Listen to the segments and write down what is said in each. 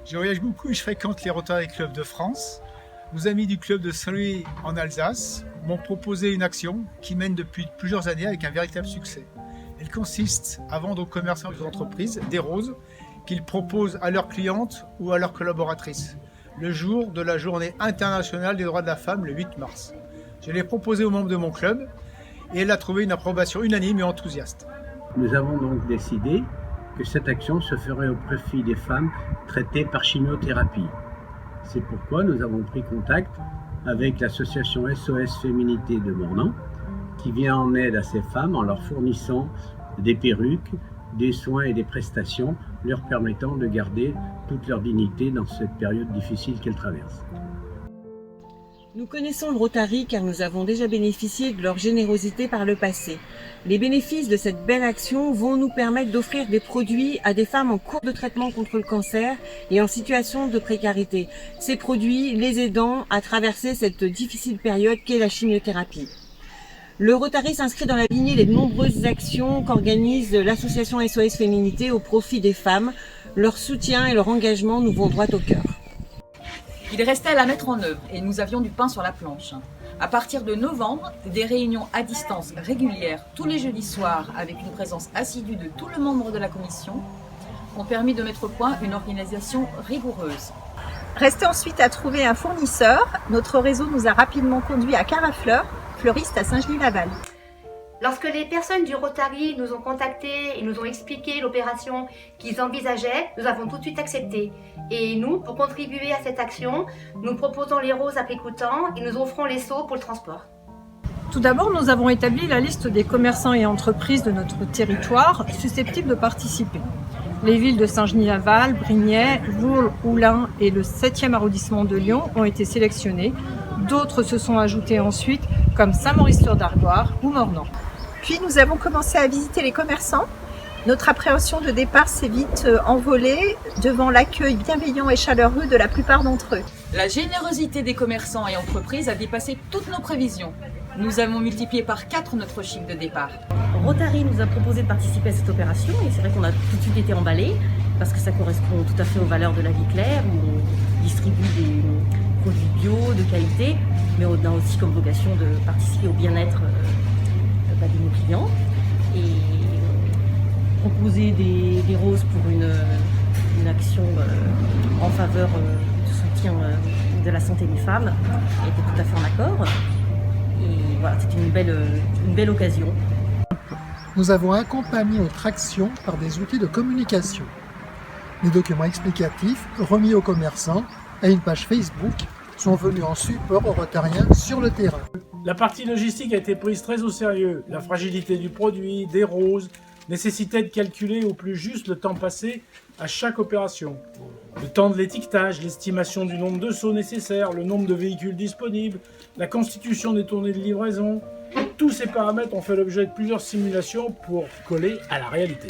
Je voyage beaucoup et je fréquente les Rotary Club de France. Nos amis du club de Saint-Louis en Alsace m'ont proposé une action qui mène depuis plusieurs années avec un véritable succès. Elle consiste à vendre aux commerçants et aux entreprises des roses qu'ils proposent à leurs clientes ou à leurs collaboratrices, le jour de la journée internationale des droits de la femme, le 8 mars. Je l'ai proposé aux membres de mon club et elle a trouvé une approbation unanime et enthousiaste. Nous avons donc décidé que cette action se ferait au profit des femmes traitées par chimiothérapie. C'est pourquoi nous avons pris contact avec l'association SOS Féminité de Mornan, qui vient en aide à ces femmes en leur fournissant des perruques, des soins et des prestations leur permettant de garder toute leur dignité dans cette période difficile qu'elles traversent. Nous connaissons le Rotary car nous avons déjà bénéficié de leur générosité par le passé. Les bénéfices de cette belle action vont nous permettre d'offrir des produits à des femmes en cours de traitement contre le cancer et en situation de précarité. Ces produits les aidant à traverser cette difficile période qu'est la chimiothérapie. Le Rotary s'inscrit dans la lignée des nombreuses actions qu'organise l'association SOS Féminité au profit des femmes. Leur soutien et leur engagement nous vont droit au cœur. Il restait à la mettre en œuvre et nous avions du pain sur la planche. À partir de novembre, des réunions à distance régulières tous les jeudis soirs avec une présence assidue de tous les membres de la commission ont permis de mettre au point une organisation rigoureuse. Restait ensuite à trouver un fournisseur. Notre réseau nous a rapidement conduit à Carafleur, fleuriste à Saint-Genis-Laval. Lorsque les personnes du Rotary nous ont contactés et nous ont expliqué l'opération qu'ils envisageaient, nous avons tout de suite accepté. Et nous, pour contribuer à cette action, nous proposons les roses à prix coûtant et nous offrons les seaux pour le transport. Tout d'abord, nous avons établi la liste des commerçants et entreprises de notre territoire susceptibles de participer. Les villes de Saint-Genis-Laval, Brignais, Voulnes, Oulin et le 7e arrondissement de Lyon ont été sélectionnés. D'autres se sont ajoutés ensuite, comme Saint-Maurice-sur-Dargoire ou Mornan. Puis nous avons commencé à visiter les commerçants. Notre appréhension de départ s'est vite envolée devant l'accueil bienveillant et chaleureux de la plupart d'entre eux. La générosité des commerçants et entreprises a dépassé toutes nos prévisions. Nous avons multiplié par 4 notre chiffre de départ. Rotary nous a proposé de participer à cette opération et c'est vrai qu'on a tout de suite été emballés parce que ça correspond tout à fait aux valeurs de la vie claire où on distribue des produits bio, de qualité, mais on a aussi comme vocation de participer au bien-être de nos clients et proposer des roses pour une action en faveur du soutien de la santé des femmes était tout à fait en accord et voilà, c'était une belle occasion. Nous avons accompagné notre action par des outils de communication, des documents explicatifs remis aux commerçants et une page Facebook sont venus en support aux Rotariens sur le terrain. La partie logistique a été prise très au sérieux. La fragilité du produit, des roses, nécessitait de calculer au plus juste le temps passé à chaque opération. Le temps de l'étiquetage, l'estimation du nombre de seaux nécessaires, le nombre de véhicules disponibles, la constitution des tournées de livraison. Tous ces paramètres ont fait l'objet de plusieurs simulations pour coller à la réalité.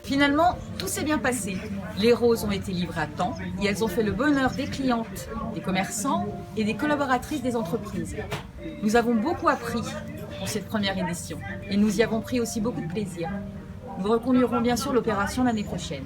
Finalement, tout s'est bien passé. Les roses ont été livrées à temps et elles ont fait le bonheur des clientes, des commerçants et des collaboratrices des entreprises. Nous avons beaucoup appris pour cette première édition et nous y avons pris aussi beaucoup de plaisir. Nous reconduirons bien sûr l'opération l'année prochaine.